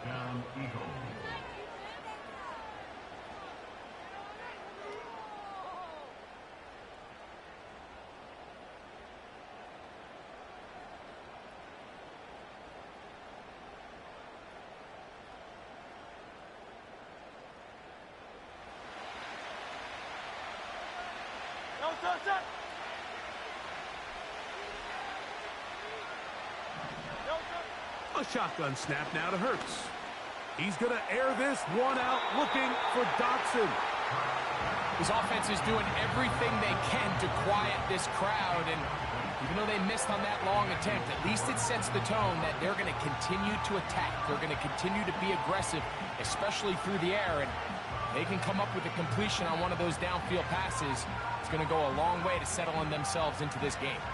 Touchdown, Eagles. A shotgun snap now to Hurts. He's going to air this one out, looking for Dotson. His offense is doing everything they can to quiet this crowd, and even though they missed on that long attempt, at least it sets the tone that they're going to continue to attack. They're going to continue to be aggressive, especially through the air, and they can come up with a completion on one of those downfield passes. It's going to go a long way to settling themselves into this game.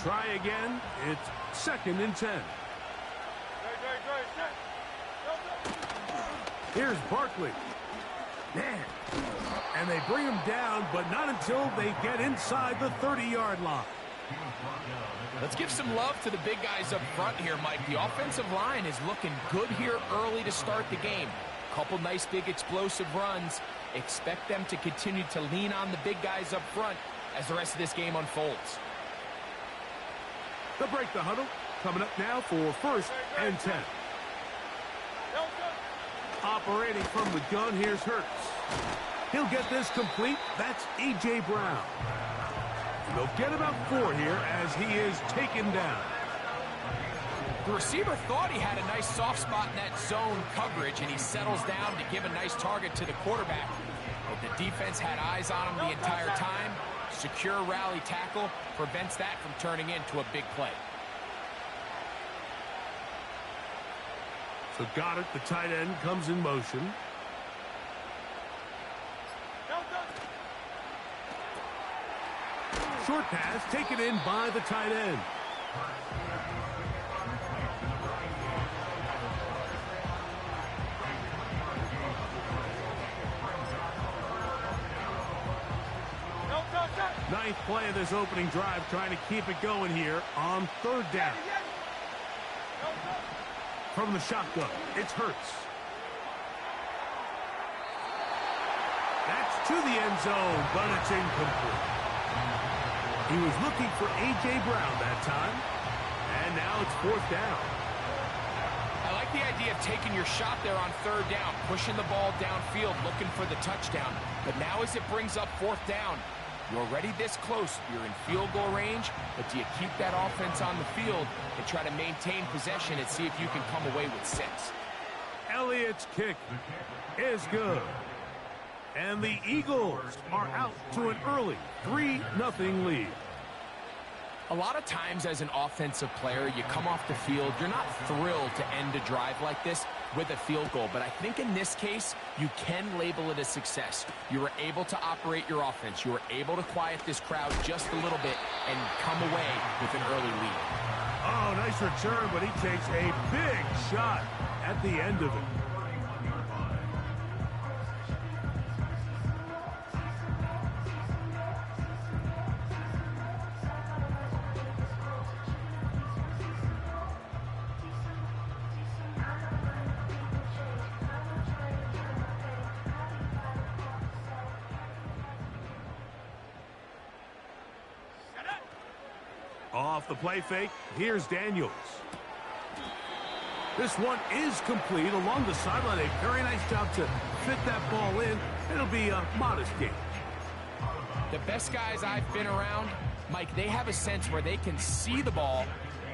Try again. It's 2nd and 10. Here's Barkley. Man. And they bring him down, but not until they get inside the 30-yard line. Let's give some love to the big guys up front here, Mike. The offensive line is looking good here early to start the game. Couple nice big explosive runs. Expect them to continue to lean on the big guys up front as the rest of this game unfolds. They'll break the huddle. Coming up now for 1st and 10. Operating from the gun, here's Hurts. He'll get this complete. That's A.J. Brown. And they'll get about 4 here as he is taken down. The receiver thought he had a nice soft spot in that zone coverage, and he settles down to give a nice target to the quarterback. But the defense had eyes on him the entire time. Secure rally tackle prevents that from turning into a big play. So Goddard, the tight end, comes in motion. Short pass taken in by the tight end. Ninth play of this opening drive, trying to keep it going here on 3rd down. From the shotgun, it's Hurts. That's to the end zone, but it's incomplete. He was looking for A.J. Brown that time, and now it's 4th down. I like the idea of taking your shot there on 3rd down, pushing the ball downfield, looking for the touchdown. But now as it brings up 4th down, you're already this close. You're in field goal range, but do you keep that offense on the field and try to maintain possession and see if you can come away with 6? Elliott's kick is good. And the Eagles are out to an early 3-0 lead. A lot of times as an offensive player, you come off the field, you're not thrilled to end a drive like this with a field goal. But I think in this case, you can label it a success. You were able to operate your offense. You were able to quiet this crowd just a little bit and come away with an early lead. Oh, nice return, but he takes a big shot at the end of it. Off the play fake, here's Daniels. This one is complete along the sideline. A very nice job to fit that ball in. It'll be a modest gain. The best guys I've been around, Mike, they have a sense where they can see the ball,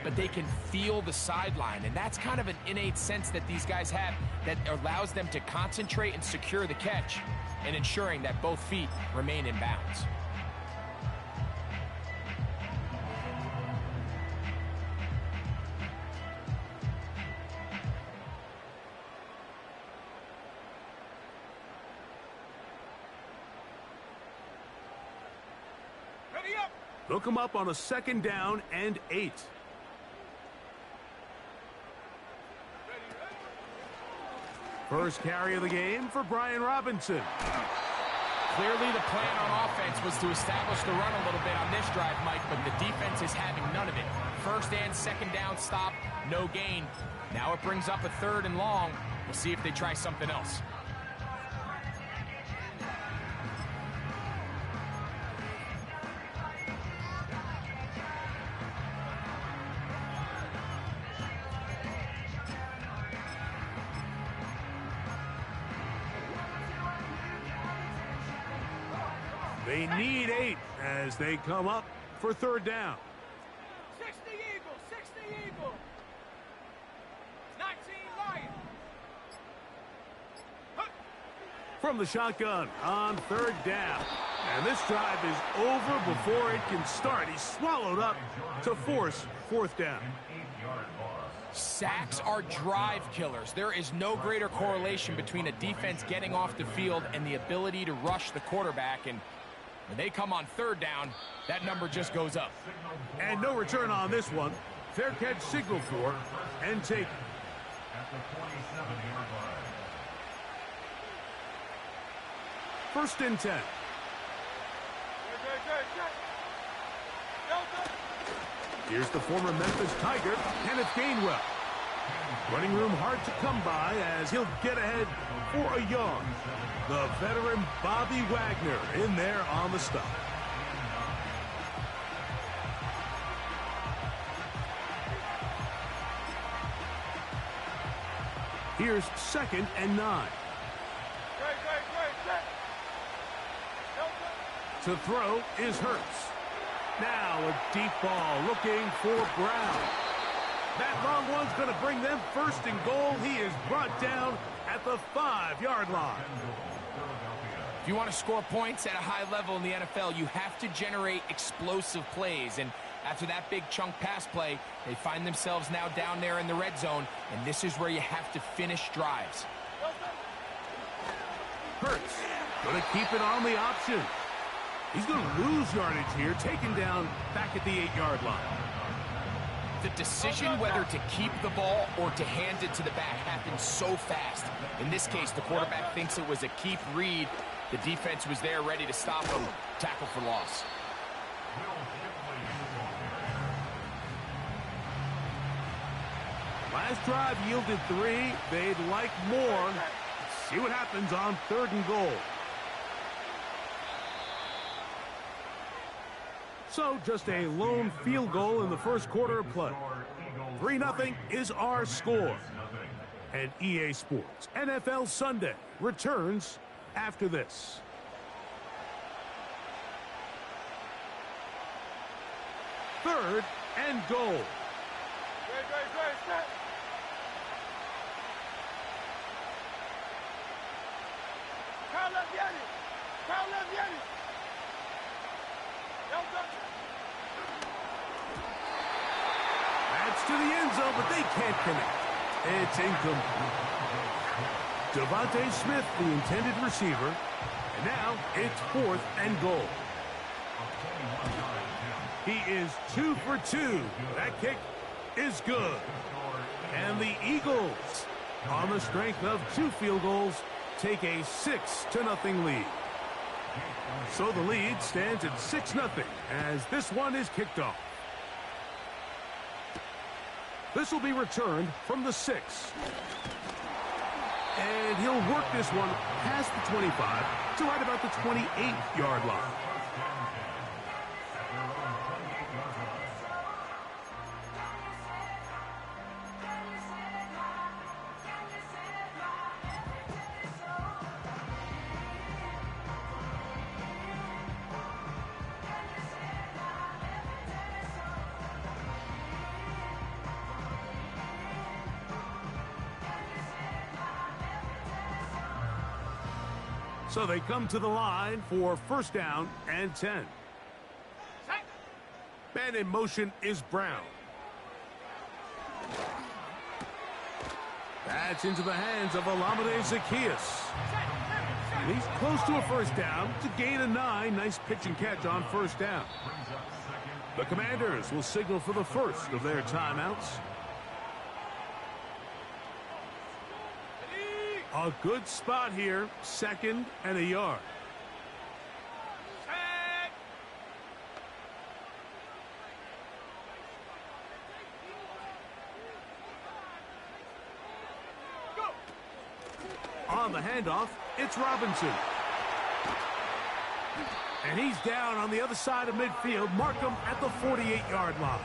but they can feel the sideline. And that's kind of an innate sense that these guys have that allows them to concentrate and secure the catch and ensuring that both feet remain in bounds. Hook him up on a 2nd down and 8. First carry of the game for Brian Robinson. Clearly the plan on offense was to establish the run a little bit on this drive, Mike, but the defense is having none of it. First and second down stop, no gain. Now it brings up a 3rd and long. We'll see if they try something else. They need 8 as they come up for 3rd down. 60 Eagles, 60 Eagles. 19 Lions. From the shotgun on 3rd down. And this drive is over before it can start. He's swallowed up to force 4th down. Sacks are drive killers. There is no greater correlation between a defense getting off the field and the ability to rush the quarterback. And when they come on 3rd down, that number just goes up. And no return on this one. Fair catch signal for and take. At the 27-yard line. 1st and 10. Here's the former Memphis Tiger, Kenneth Gainwell. Running room hard to come by as he'll get ahead for a yard. The veteran Bobby Wagner in there on the stop. Here's 2nd and 9. To throw is Hurts. Now a deep ball looking for Brown. That long one's going to bring them 1st and goal. He is brought down at the 5-yard line. If you want to score points at a high level in the NFL, you have to generate explosive plays. And after that big chunk pass play, they find themselves now down there in the red zone. And this is where you have to finish drives. Hurts going to keep it on the option. He's going to lose yardage here, taken down back at the 8-yard line. The decision whether to keep the ball or to hand it to the back happens so fast. In this case, the quarterback thinks it was a keep read. The defense was there ready to stop him. Tackle for loss. Last drive yielded 3. They'd like more. See what happens on 3rd and goal. So just a lone field goal in the 1st quarter of play. 3-0 is our score. And EA Sports NFL Sunday returns after this. Third and goal. That's to the end zone, but they can't connect. It's incomplete. Devontae Smith, the intended receiver. And now it's 4th and goal. He is 2 for 2. That kick is good. And the Eagles, on the strength of 2 field goals, take a 6-0 lead. So the lead stands at 6-0 as this one is kicked off. This will be returned from the 6. And he'll work this one past the 25 to right about the 28-yard line. So they come to the line for 1st down and 10. Man in motion is Brown. That's into the hands of Olamide Zaccheaus. And he's close to a 1st down to gain a 9. Nice pitch and catch on 1st down. The Commanders will signal for the first of their timeouts. A good spot here, 2nd and a yard. On the handoff, it's Robinson. And he's down on the other side of midfield. Mark him at the 48-yard line.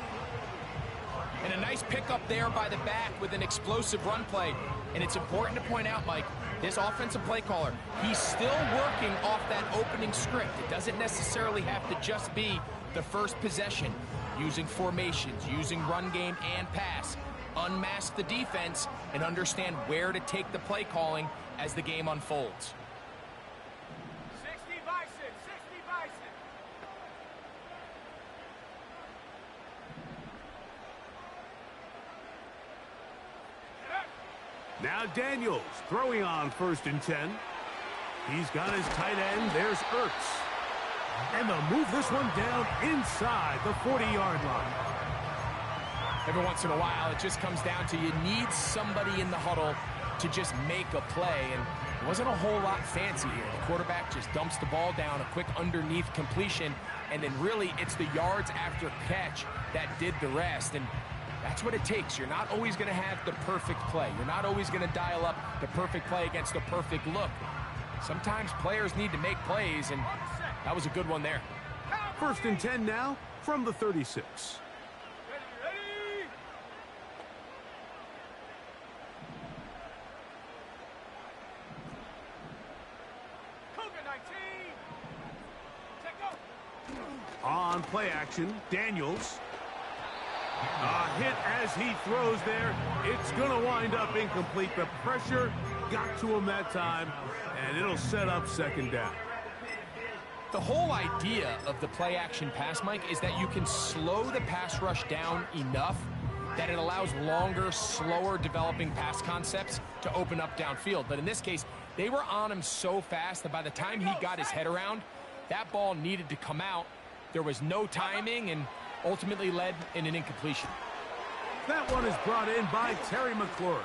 And a nice pickup there by the back with an explosive run play. And it's important to point out, Mike, this offensive play caller, he's still working off that opening script. It doesn't necessarily have to just be the first possession. Using formations, using run game and pass. Unmask the defense and understand where to take the play calling as the game unfolds. 60 Bison, 60 Bison. Now Daniels throwing on 1st and 10. He's got his tight end. There's Ertz. And they'll move this one down inside the 40-yard line. Every once in a while, it just comes down to you need somebody in the huddle to just make a play. And it wasn't a whole lot fancy here. The quarterback just dumps the ball down, a quick underneath completion, and then really it's the yards after catch that did the rest. And that's what it takes. You're not always going to have the perfect play. You're not always going to dial up the perfect play against the perfect look. Sometimes players need to make plays, and that was a good one there. 1st and 10 now from the 36. Ready. Cougar 19. Take go. On play action, Daniels. A hit as he throws there. It's going to wind up incomplete. The pressure got to him that time, and it'll set up 2nd down. The whole idea of the play action pass, Mike, is that you can slow the pass rush down enough that it allows longer, slower developing pass concepts to open up downfield. But in this case, they were on him so fast that by the time he got his head around, that ball needed to come out. There was no timing and ultimately led in an incompletion. That one is brought in by Terry McLaurin.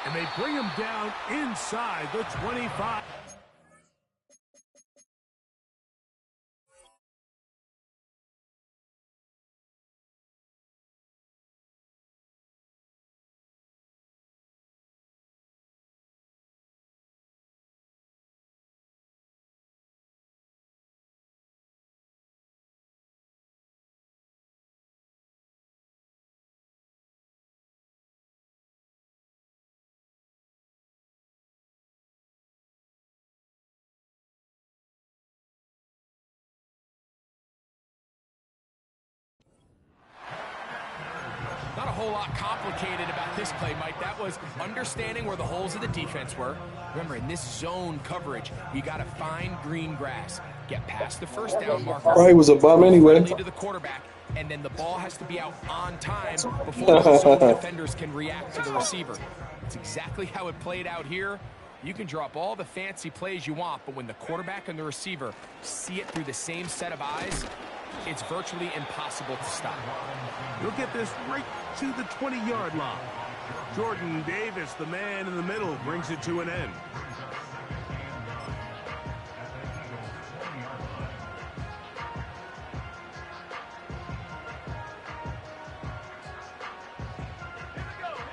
And they bring him down inside the 25. Not a whole lot complicated about this play, Mike. That was understanding where the holes of the defense were. Remember, in this zone coverage, you got to find green grass, get past the 1st down marker. Oh, he was a bum anyway. To the quarterback, and then the ball has to be out on time before the zone defenders can react to the receiver. It's exactly how it played out here. You can drop all the fancy plays you want, but when the quarterback and the receiver see it through the same set of eyes, it's virtually impossible to stop. You'll get this right to the 20-yard line. Jordan Davis, the man in the middle, brings it to an end.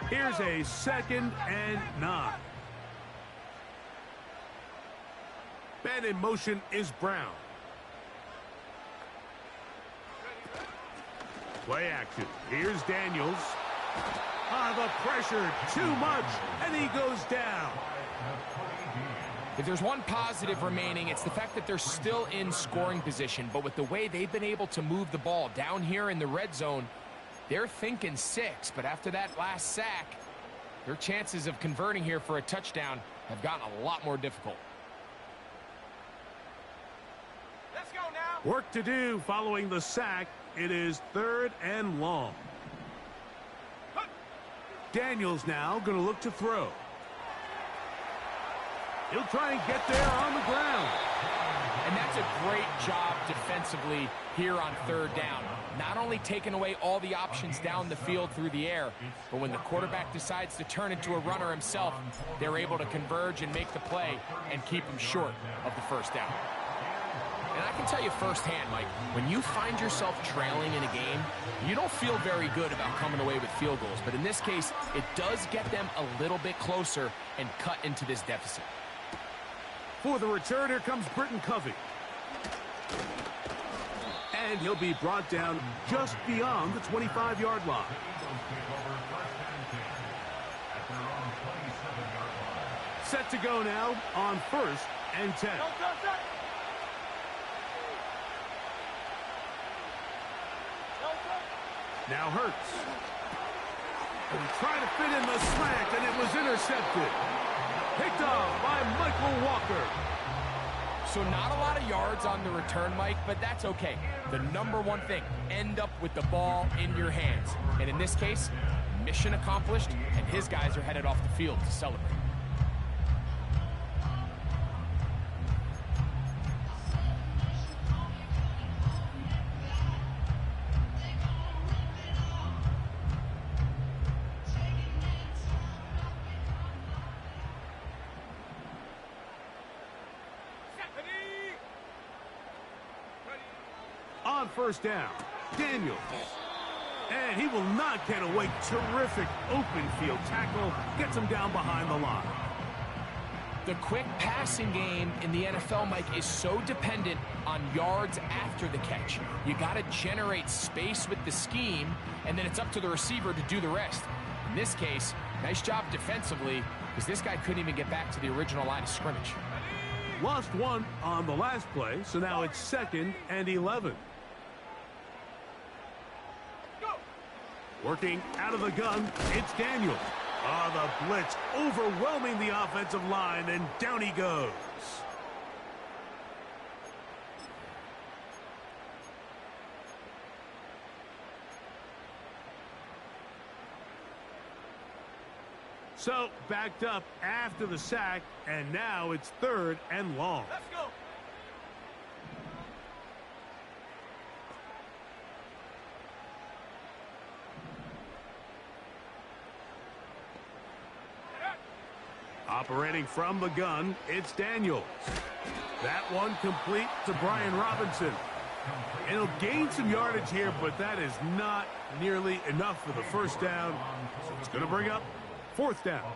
Here's a 2nd and 9. Man in motion is Brown. Play action. Here's Daniels. The pressure, too much, and he goes down. If there's one positive remaining, it's the fact that they're still in scoring position. But with the way they've been able to move the ball down here in the red zone, they're thinking 6. But after that last sack, their chances of converting here for a touchdown have gotten a lot more difficult. Let's go now. Work to do following the sack. It is 3rd and long. Daniels now going to look to throw. He'll try and get there on the ground. And that's a great job defensively here on 3rd down. Not only taking away all the options down the field through the air, but when the quarterback decides to turn into a runner himself, they're able to converge and make the play and keep him short of the 1st down. And I can tell you firsthand, Mike, when you find yourself trailing in a game, you don't feel very good about coming away with field goals. But in this case, it does get them a little bit closer and cut into this deficit. For the return, here comes Britton Covey. And he'll be brought down just beyond the 25-yard line. Set to go now on 1st and 10. Now Hurts. And trying to fit in the slant, and it was intercepted. Picked off by Michael Walker. So not a lot of yards on the return, Mike, but that's okay. The number one thing, end up with the ball in your hands. And in this case, mission accomplished, and his guys are headed off the field to celebrate. On 1st down, Daniels. And he will not get away. Terrific open field tackle. Gets him down behind the line. The quick passing game in the NFL, Mike, is so dependent on yards after the catch. You got to generate space with the scheme, and then it's up to the receiver to do the rest. In this case, nice job defensively, because this guy couldn't even get back to the original line of scrimmage. Lost one on the last play, so now it's 2nd and 11. Working out of the gun, it's Daniels. The blitz overwhelming the offensive line, and down he goes. So, backed up after the sack, and now it's 3rd and long. Let's go. Operating from the gun, it's Daniels. That one complete to Brian Robinson. And he'll gain some yardage here, but that is not nearly enough for the 1st down. So it's going to bring up 4th down.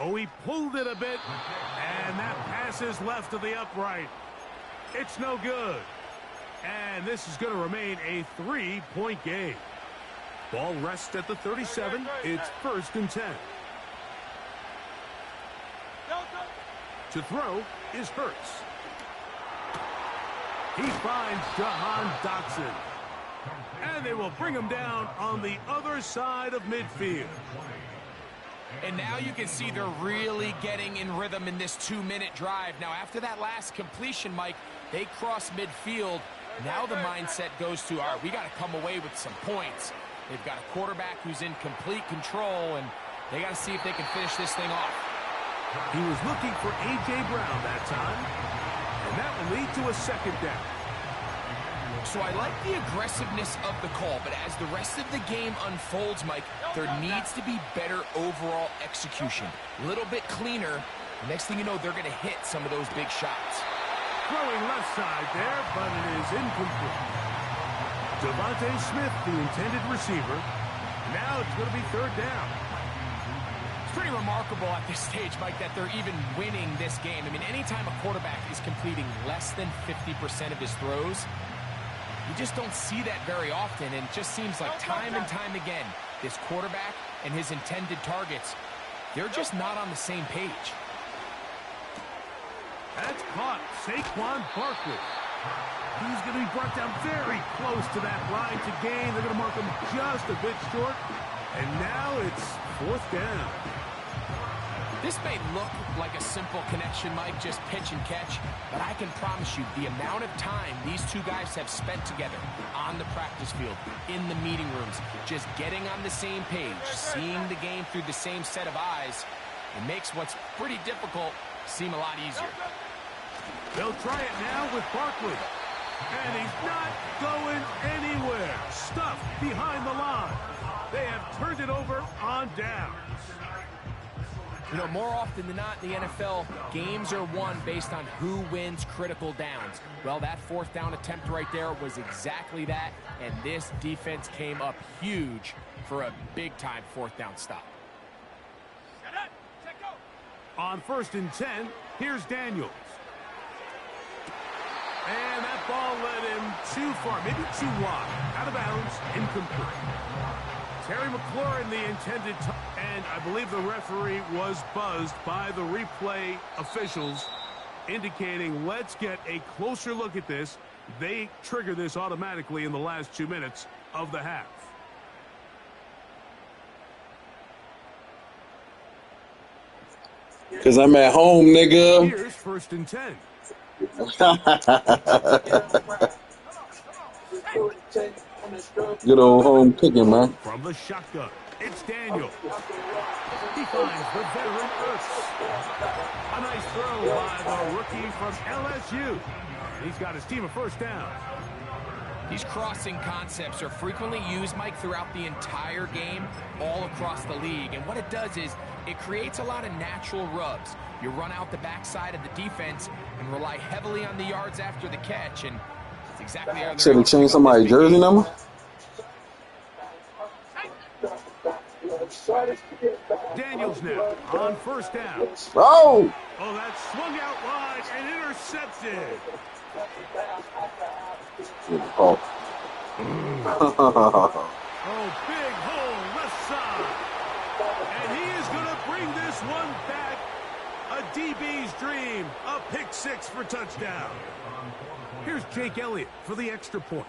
Oh, he pulled it a bit, and that pass is left to the upright. It's no good. And this is going to remain a 3-point game. Ball rests at the 37. It's 1st and 10. To throw is Hurts. He finds Jahan Dotson. And they will bring him down on the other side of midfield. And now you can see they're really getting in rhythm in this 2-minute drive. Now, after that last completion, Mike, they cross midfield. Now the mindset goes to, all right, we got to come away with some points. They've got a quarterback who's in complete control, and they got to see if they can finish this thing off. He was looking for A.J. Brown that time, and that will lead to a 2nd down. So I like the aggressiveness of the call, but as the rest of the game unfolds, Mike, there needs to be better overall execution. A little bit cleaner. The next thing you know, they're going to hit some of those big shots. Throwing left side there, but it is incomplete. Devontae Smith, the intended receiver. Now it's going to be 3rd down. It's pretty remarkable at this stage, Mike, that they're even winning this game. I mean, anytime a quarterback is completing less than 50% of his throws, you just don't see that very often, and it just seems like time and time again, this quarterback and his intended targets, they're just not on the same page. That's caught. Saquon Barkley. He's going to be brought down very close to that line to gain. They're going to mark him just a bit short. And now it's 4th down. This may look like a simple connection, Mike, just pitch and catch, but I can promise you the amount of time these two guys have spent together on the practice field, in the meeting rooms, just getting on the same page, seeing the game through the same set of eyes, it makes what's pretty difficult seem a lot easier. They'll try it now with Barkley. And he's not going anywhere. Stuffed behind the line. They have turned it over on downs. You know, more often than not in the NFL, games are won based on who wins critical downs. Well, that fourth down attempt right there was exactly that, and this defense came up huge for a big-time fourth down stop. On 1st and 10, here's Daniels. And that ball led him too far, maybe too wide. Out of bounds, incomplete. Terry McLaurin, the intended and I believe the referee was buzzed by the replay officials, indicating let's get a closer look at this. They trigger this automatically in the last 2 minutes of the half. Because I'm at home, nigga. Here's 1st and 10. Good old home cooking, man. From the shotgun, it's Daniel. He finds the veteran Ertz. A nice throw by the rookie from LSU. He's got his team a first down. These crossing concepts are frequently used, Mike, throughout the entire game, all across the league. And what it does is it creates a lot of natural rubs. You run out the backside of the defense and rely heavily on the yards after the catch. And that's exactly how Should have changed somebody's jersey number. Daniels now on 1st down. Oh! Oh, that swung out wide and intercepted. Oh. Oh, big hole left side. And he is going to bring this one back. A DB's dream. A pick 6 for touchdown. Here's Jake Elliott for the extra point.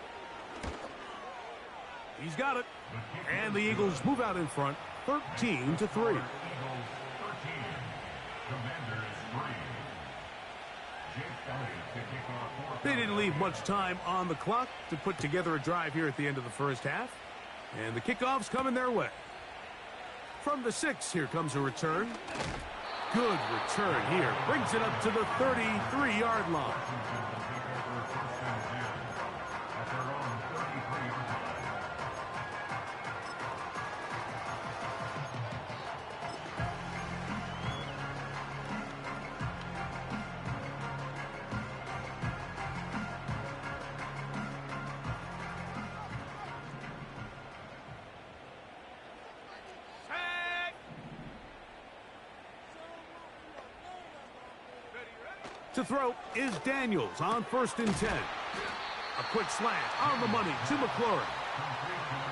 He's got it. And the Eagles move out in front, 13-3. They didn't leave much time on the clock to put together a drive here at the end of the first half. And the kickoff's coming their way. From the 6, here comes a return. Good return here. Brings it up to the 33-yard line. To throw is Daniels on 1st and 10. A quick slant on the money to McLaurin.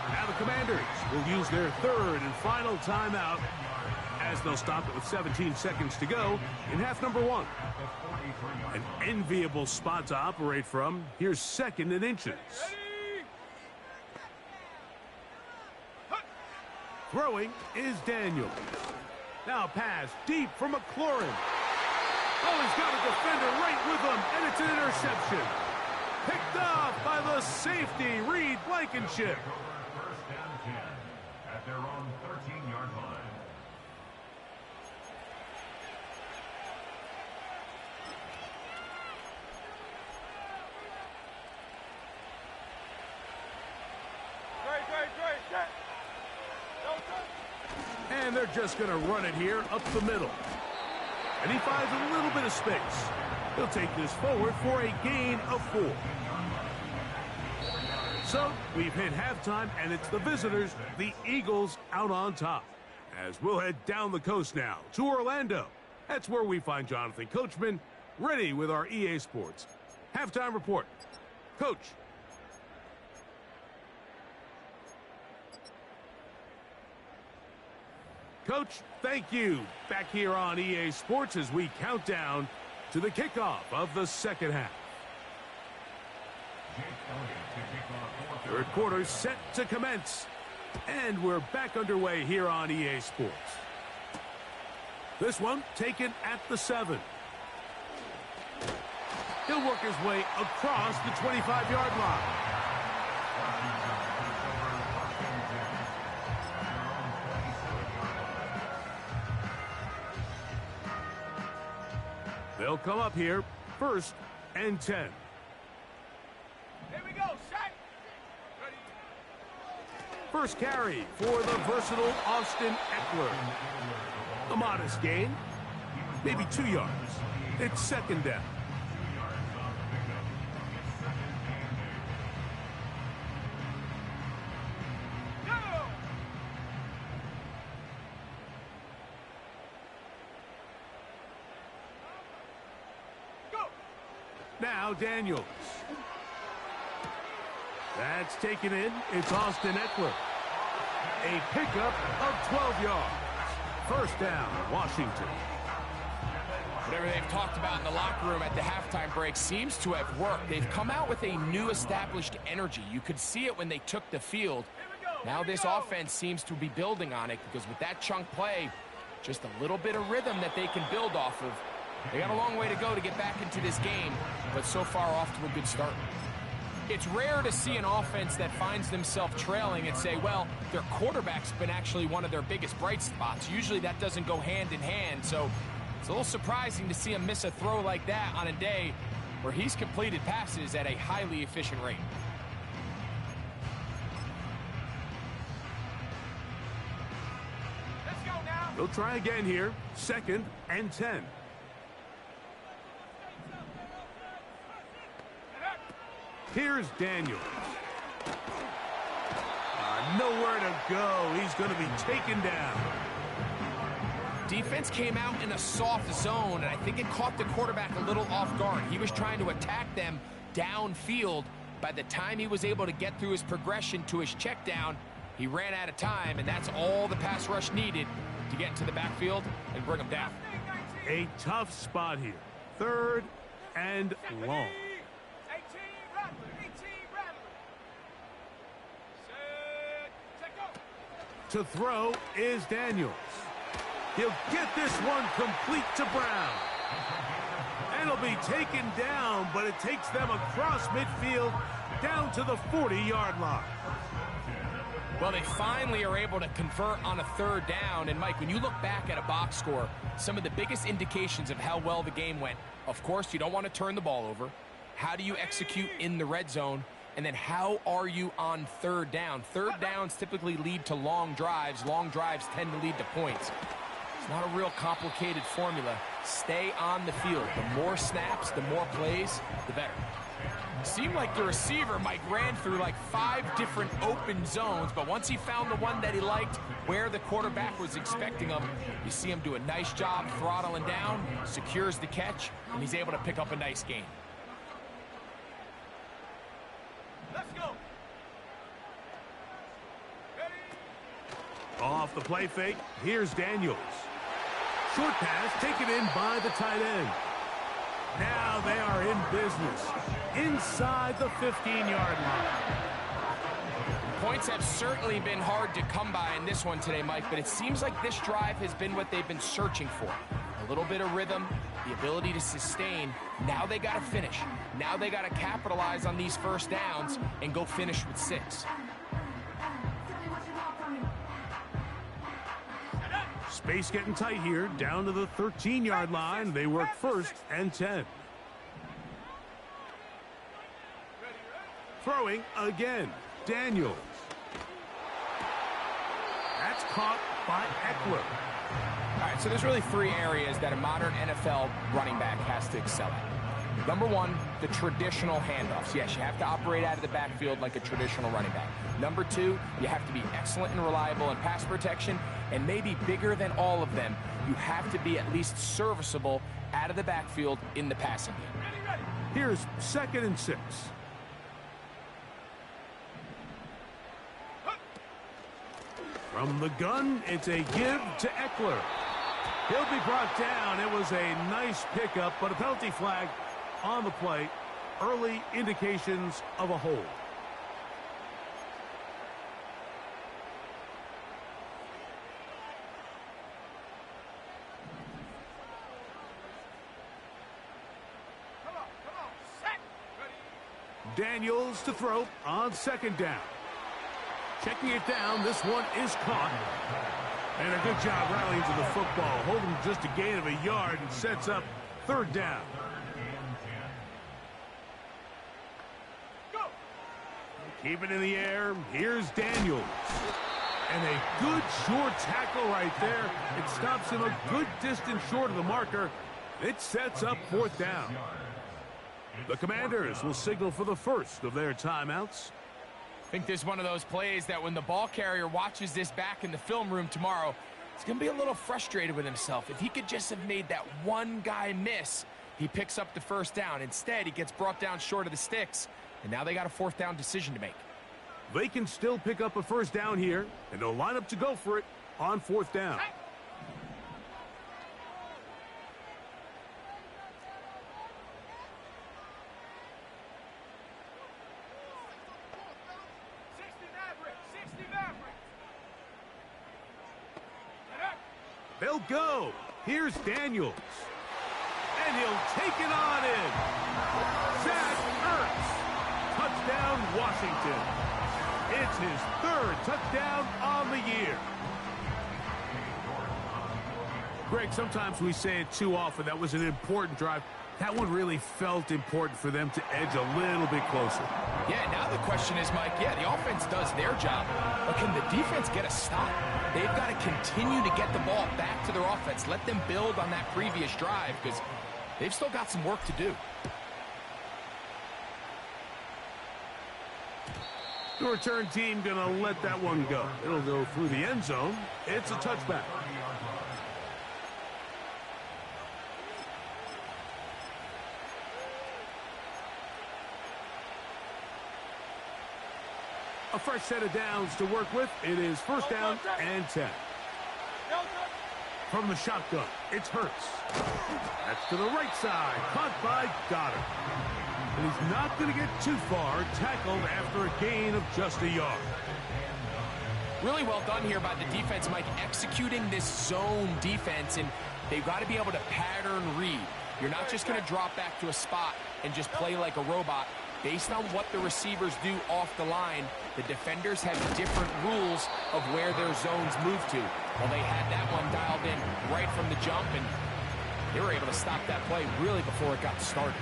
Now the Commanders will use their 3rd and final timeout as they'll stop it with 17 seconds to go in half number 1. An enviable spot to operate from. Here's 2nd and inches. Throwing is Daniels. Now pass deep for McLaurin. Oh, he's got a defender right with him, and it's an interception. Picked off by the safety, Reed Blankenship. First and 10 at their own 13-yard line. And they're just going to run it here up the middle. And he finds a little bit of space. He'll take this forward for a gain of 4. So we've hit halftime, and it's the visitors, the Eagles, out on top. As we'll head down the coast now to Orlando. That's where we find Jonathan Coachman, ready with our EA Sports halftime report. Coach. Coach, thank you. Back here on EA Sports as we count down to the kickoff of the second half. Third quarter set to commence. And we're back underway here on EA Sports. This one taken at the 7. He'll work his way across the 25-yard line. They'll come up here, 1st and 10. Here we go, Shaq. Ready. First carry for the versatile Austin Eckler. A modest gain, maybe 2 yards. It's second down. Now Daniels. That's taken in. It's Austin Eckler. A pickup of 12 yards. First down, Washington. Whatever they've talked about in the locker room at the halftime break seems to have worked. They've come out with a new established energy. You could see it when they took the field. Now this offense seems to be building on it because with that chunk play, just a little bit of rhythm that they can build off of. They got a long way to go to get back into this game, but so far off to a good start. It's rare to see an offense that finds themselves trailing and say, well, their quarterback's been actually one of their biggest bright spots. Usually that doesn't go hand in hand, so it's a little surprising to see him miss a throw like that on a day where he's completed passes at a highly efficient rate. Let's go now. They'll try again here. 2nd and 10. Here's Daniels. Nowhere to go. He's going to be taken down. Defense came out in a soft zone, and I think it caught the quarterback a little off guard. He was trying to attack them downfield. By the time he was able to get through his progression to his check down, he ran out of time, and that's all the pass rush needed to get into the backfield and bring him down. A tough spot here. 3rd and long. To throw is Daniels. He'll get this one complete to Brown. And it'll be taken down, but it takes them across midfield down to the 40-yard line. Well, they finally are able to convert on a 3rd down. And, Mike, when you look back at a box score, some of the biggest indications of how well the game went, of course, you don't want to turn the ball over. How do you execute in the red zone? And then how are you on 3rd down? 3rd downs typically lead to long drives. Long drives tend to lead to points. It's not a real complicated formula. Stay on the field. The more snaps, the more plays, the better. Seemed like the receiver, Mike, ran through like 5 different open zones, but once he found the one that he liked, where the quarterback was expecting him, you see him do a nice job throttling down, secures the catch, and he's able to pick up a nice gain. Let's go. Ready? Off the play fake, here's Daniels. Short pass taken in by the tight end. Now they are in business inside the 15-yard line. Points have certainly been hard to come by in this one today, Mike, but it seems like this drive has been what they've been searching for. A little bit of rhythm, the ability to sustain. Now they got to finish. Now they got to capitalize on these first downs and go finish with 6. Space getting tight here, down to the 13-yard line. They work 1st and 10. Throwing again, Daniels. That's caught by Eckler. All right, so there's really 3 areas that a modern NFL running back has to excel at. Number 1, the traditional handoffs. Yes, you have to operate out of the backfield like a traditional running back. Number 2, you have to be excellent and reliable in pass protection, and maybe bigger than all of them, you have to be at least serviceable out of the backfield in the passing game. Here's 2nd and 6. From the gun, it's a give to Eckler. He'll be brought down. It was a nice pickup, but a penalty flag on the play. Early indications of a hold. Come on, set. Ready? Daniels to throw on 2nd down. Checking it down, this one is caught. And a good job rallying to the football, holding just a gain of a yard and sets up 3rd down. Go. Keep it in the air. Here's Daniels. And a good short tackle right there. It stops him a good distance short of the marker. It sets up fourth down. The Commanders will signal for the first of their timeouts. I think this is one of those plays that when the ball carrier watches this back in the film room tomorrow, he's going to be a little frustrated with himself. If he could just have made that one guy miss, he picks up the first down. Instead, he gets brought down short of the sticks, and now they got a fourth down decision to make. They can still pick up a first down here, and they'll line up to go for it on fourth down. They'll go. Here's Daniels. And he'll take it on in. Zach Ertz. Touchdown, Washington. It's his third touchdown on the year. Greg, sometimes we say it too often. That was an important drive. That one really felt important for them to edge a little bit closer. Yeah, now the question is, Mike, the offense does their job, but can the defense get a stop? They've got to continue to get the ball back to their offense. Let them build on that previous drive because they've still got some work to do. The return team going to let that one go. It'll go through the end zone. It's a touchback. A fresh set of downs to work with. It is first down and 10. From the shotgun, it's Hurts. That's to the right side, caught by Goddard. And he's not going to get too far, tackled after a gain of just a yard. Really well done here by the defense, Mike, executing this zone defense, and they've got to be able to pattern read. You're not just going to drop back to a spot and just play like a robot. Based on what the receivers do off the line, the defenders have different rules of where their zones move to. Well, they had that one dialed in right from the jump, and they were able to stop that play really before it got started.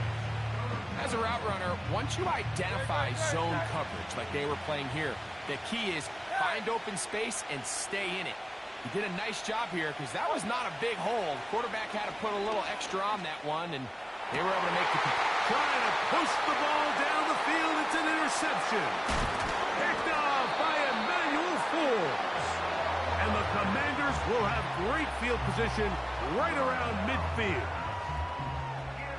As a route runner, once you identify zone coverage like they were playing here, the key is find open space and stay in it. He did a nice job here because that was not a big hole. Quarterback had to put a little extra on that one, and they were able to make the trying to push the ball down the field. It's an interception. Picked off by Emmanuel Forbes. And the Commanders will have great field position right around midfield.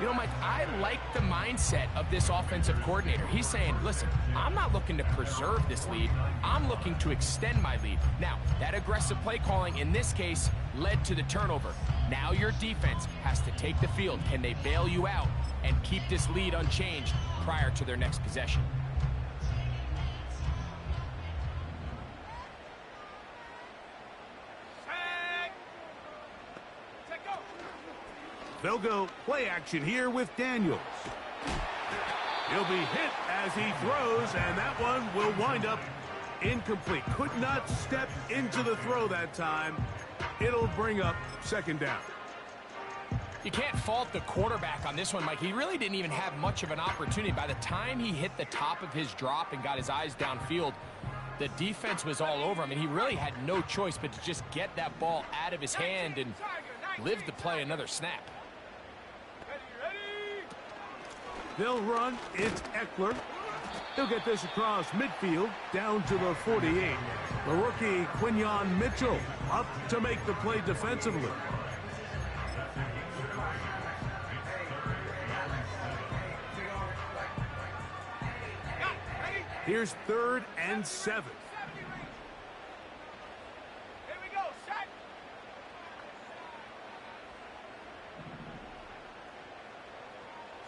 You know, Mike, I like the mindset of this offensive coordinator. He's saying, listen, I'm not looking to preserve this lead. I'm looking to extend my lead. Now, that aggressive play calling in this case led to the turnover. Now your defense has to take the field. Can they bail you out and keep this lead unchanged prior to their next possession? They'll go play action here with Daniels. He'll be hit as he throws, and that one will wind up incomplete. Could not step into the throw that time. It'll bring up second down. You can't fault the quarterback on this one, Mike. He really didn't even have much of an opportunity. By the time he hit the top of his drop and got his eyes downfield, the defense was all over him, and he really had no choice but to just get that ball out of his hand and live to play another snap. They'll run. It's Eckler. He'll get this across midfield down to the 48. The rookie Quinyon Mitchell up to make the play defensively. Here's 3rd and 7. Here we go, set.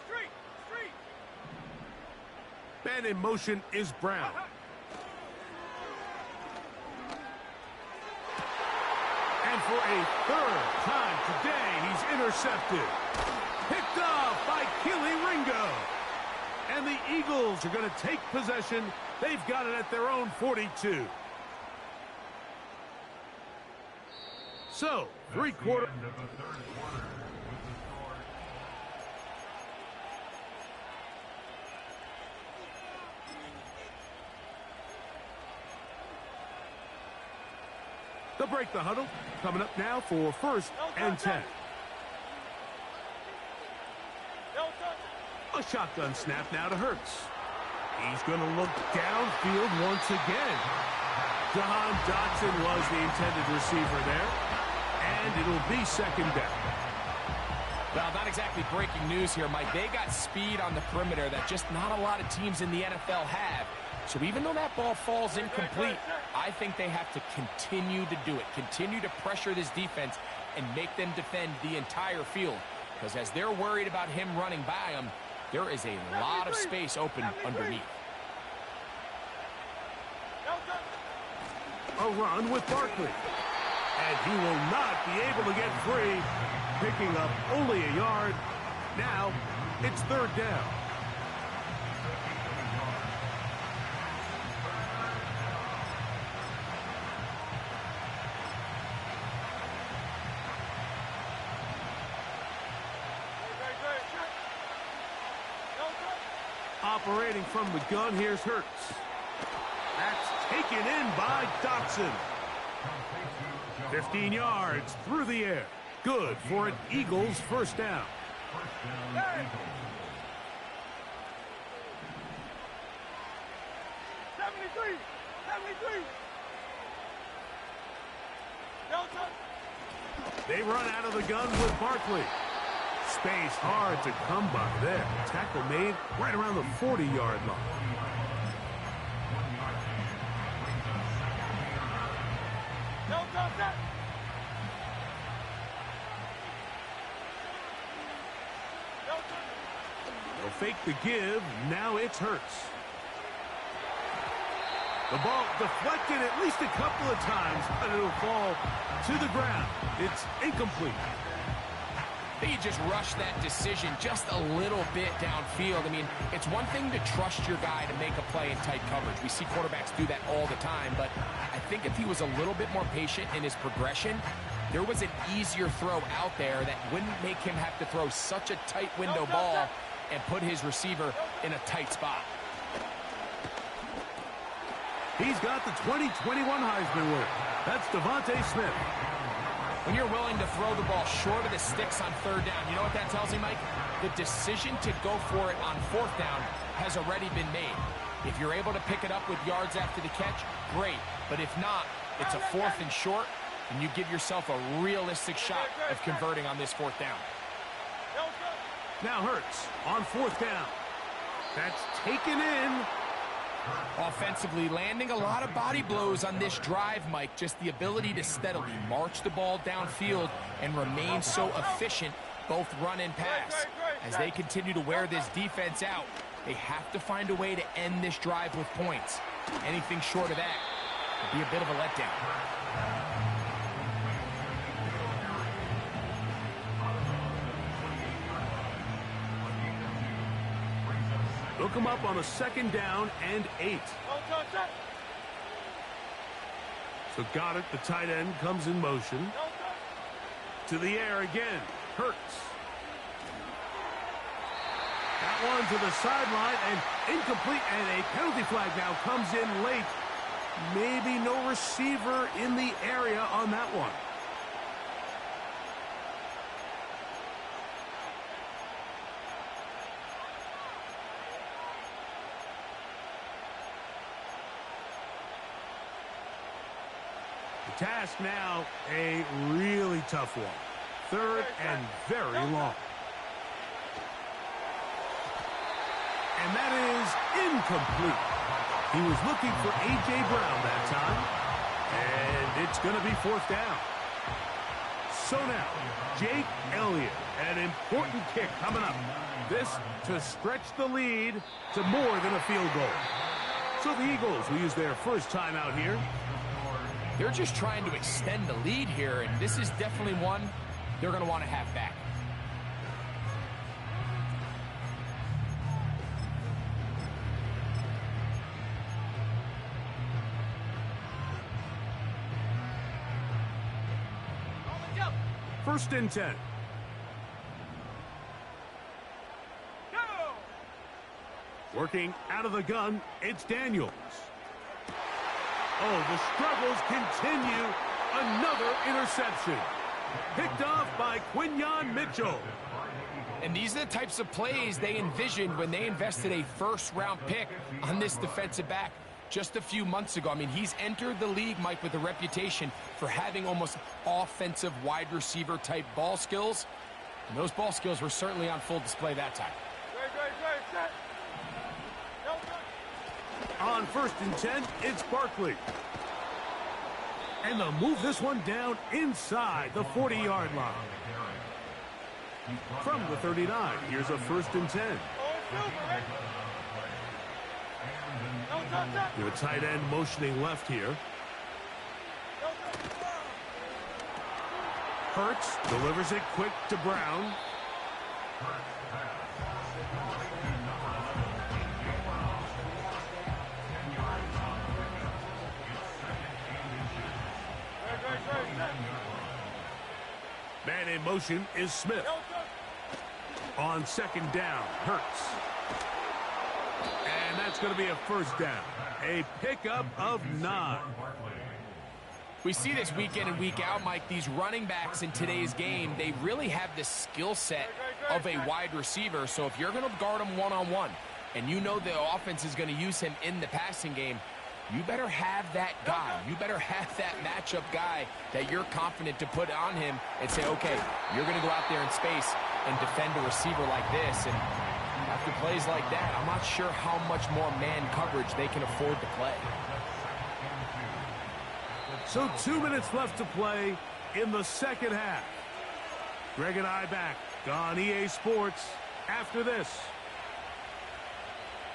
Street. Man in motion is Brown. And for a 3rd time today, he's intercepted. Picked off by Keely Ringo. And the Eagles are going to take possession. They've got it at their own 42. So, 3/4. They'll break the huddle. Coming up now for 1st and 10. A shotgun snap now to Hurts. He's going to look downfield once again. Jahan Dotson was the intended receiver there. And it'll be 2nd down. Well, not exactly breaking news here, Mike. They got speed on the perimeter that just not a lot of teams in the NFL have. So even though that ball falls incomplete, I think they have to continue to do it. Continue to pressure this defense and make them defend the entire field. Because as they're worried about him running by them, there is a lot of space open underneath. A run with Barkley. And he will not be able to get free. Picking up only a yard. Now, it's 3rd down. Operating from the gun, here's Hurts. That's taken in by Dotson. 15 yards through the air. Good for an Eagles 1st down. 73. They run out of the gun with Barkley. Space hard to come by there. Tackle made right around the 40-yard line. They'll fake the give. Now it's Hurts. The ball deflected at least a couple of times, but it'll fall to the ground. It's incomplete. I think you just rush that decision just a little bit downfield. I mean, it's one thing to trust your guy to make a play in tight coverage. We see quarterbacks do that all the time, but I think if he was a little bit more patient in his progression, there was an easier throw out there that wouldn't make him have to throw such a tight window ball and put his receiver in a tight spot. He's got the 2021 Heisman winner. That's Devontae Smith. When you're willing to throw the ball short of the sticks on 3rd down, you know what that tells you, Mike? The decision to go for it on 4th down has already been made. If you're able to pick it up with yards after the catch, great. But if not, it's a 4th and short, and you give yourself a realistic shot of converting on this 4th down. Now Hurts on 4th down. That's taken in. Offensively, landing a lot of body blows on this drive, Mike. Just the ability to steadily march the ball downfield and remain so efficient, both run and pass. As they continue to wear this defense out, they have to find a way to end this drive with points. Anything short of that would be a bit of a letdown. They'll come up on a 2nd down and 8. So got it. The tight end comes in motion. To the air again. Hurts. That one to the sideline and incomplete. And a penalty flag now comes in late. Maybe no receiver in the area on that one. Task now, a really tough one. 3rd and very long. And that is incomplete. He was looking for A.J. Brown that time. And it's going to be 4th down. So now, Jake Elliott, an important kick coming up. This to stretch the lead to more than a field goal. So the Eagles will use their first timeout here. They're just trying to extend the lead here, and this is definitely one they're going to want to have back. First and 10. Working out of the gun, it's Daniels. Oh, the struggles continue Another interception. Picked off by Quinyon Mitchell. And these are the types of plays they envisioned when they invested a first-round pick on this defensive back just a few months ago. I mean, he's entered the league, Mike, with a reputation for having almost offensive wide receiver type ball skills. And those ball skills were certainly on full display that time. On 1st and 10, it's Barkley. And they'll move this one down inside the 40-yard line. From the 39, here's a 1st and 10. Your tight end motioning left here. Hurts delivers it quick to Brown. Man in motion is Smith. On 2nd down, Hurts. And that's going to be a 1st down. A pickup of 9. We see this week in and week out, Mike, these running backs in today's game, they really have the skill set of a wide receiver. So if you're going to guard him one-on-one and you know the offense is going to use him in the passing game, you better have that guy. You better have that matchup guy that you're confident to put on him and say, okay, you're going to go out there in space and defend a receiver like this. And after plays like that, I'm not sure how much more man coverage they can afford to play. So 2 minutes left to play in the 2nd half. Greg and I back on EA Sports after this.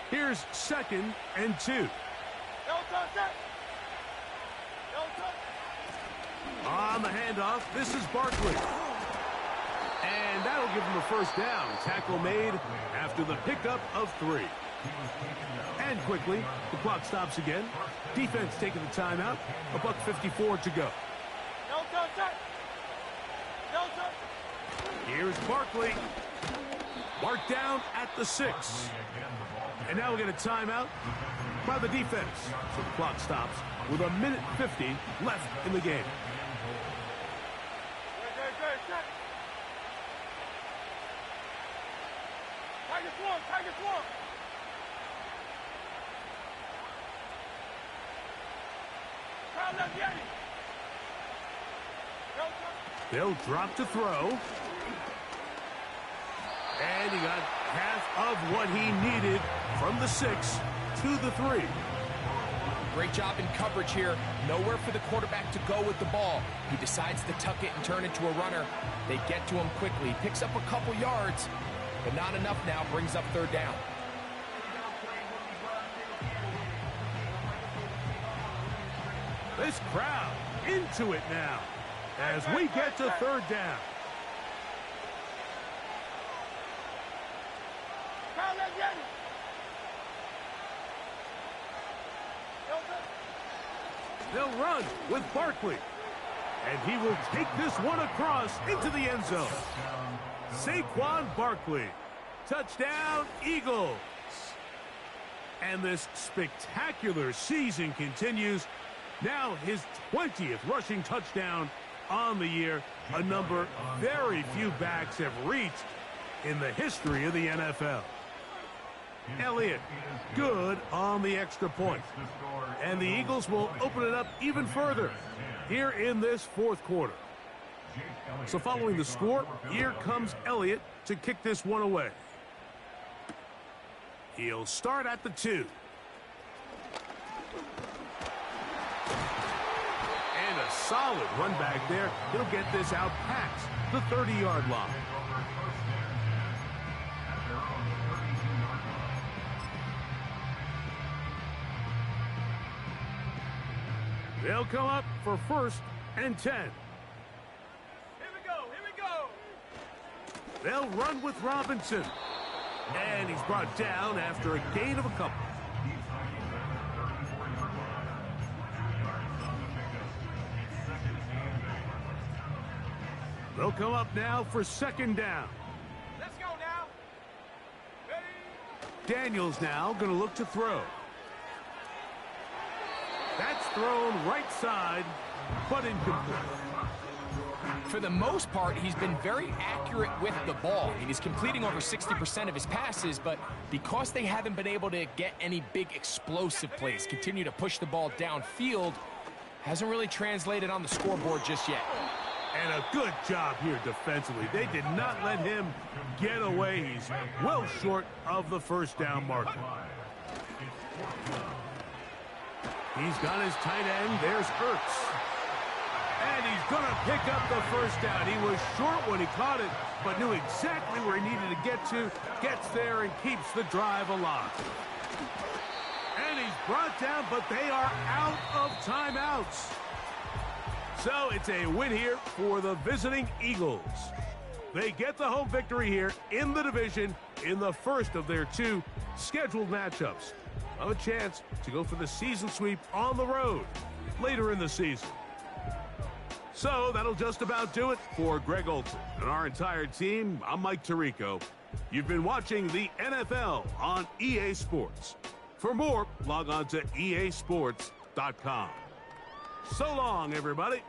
Here's 2nd and 2. On the handoff, this is Barkley. And that'll give him a 1st down. Tackle made after the pickup of 3. And quickly, the clock stops again. Defense taking the timeout. $1:54 to go. Here's Barkley. Marked down at the 6. And now we'll get a timeout by the defense. So the clock stops with 1:50 left in the game. They'll drop to throw. And he got half of what he needed from the 6 to the 3. Great job in coverage here. Nowhere for the quarterback to go with the ball. He decides to tuck it and turn it to a runner. They get to him quickly. Picks up a couple yards, but not enough now. Brings up 3rd down. This crowd into it now as we get to 3rd down. They'll run with Barkley. And he will take this one across into the end zone. Saquon Barkley. Touchdown, Eagles. And this spectacular season continues. Now his 20th rushing touchdown on the year. A number very few backs have reached in the history of the NFL. Elliott, good on the extra point. And the Eagles will open it up even further here in this 4th quarter. So following the score, here comes Elliott to kick this one away. He'll start at the 2. And a solid run back there. He'll get this out past the 30-yard line. They'll come up for 1st and 10. Here we go, here we go. They'll run with Robinson. And he's brought down after a gain of a couple. They'll come up now for 2nd down. Let's go now. Ready? Daniels now going to look to throw. That's thrown right side but incomplete. For the most part, he's been very accurate with the ball. I mean, he's completing over 60% of his passes, but because they haven't been able to get any big explosive plays, continue to push the ball downfield, hasn't really translated on the scoreboard just yet. And a good job here defensively. They did not let him get away. He's well short of the first down marker. He's got his tight end. There's Ertz. And he's going to pick up the first down. He was short when he caught it, but knew exactly where he needed to get to. Gets there and keeps the drive alive. And he's brought down, but they are out of timeouts. So it's a win here for the visiting Eagles. They get the home victory here in the division in the first of their two scheduled matchups. Have a chance to go for the season sweep on the road later in the season. So that'll just about do it for Greg Olson and our entire team. I'm Mike Tirico. You've been watching the NFL on EA Sports. For more, log on to easports.com. So long, everybody.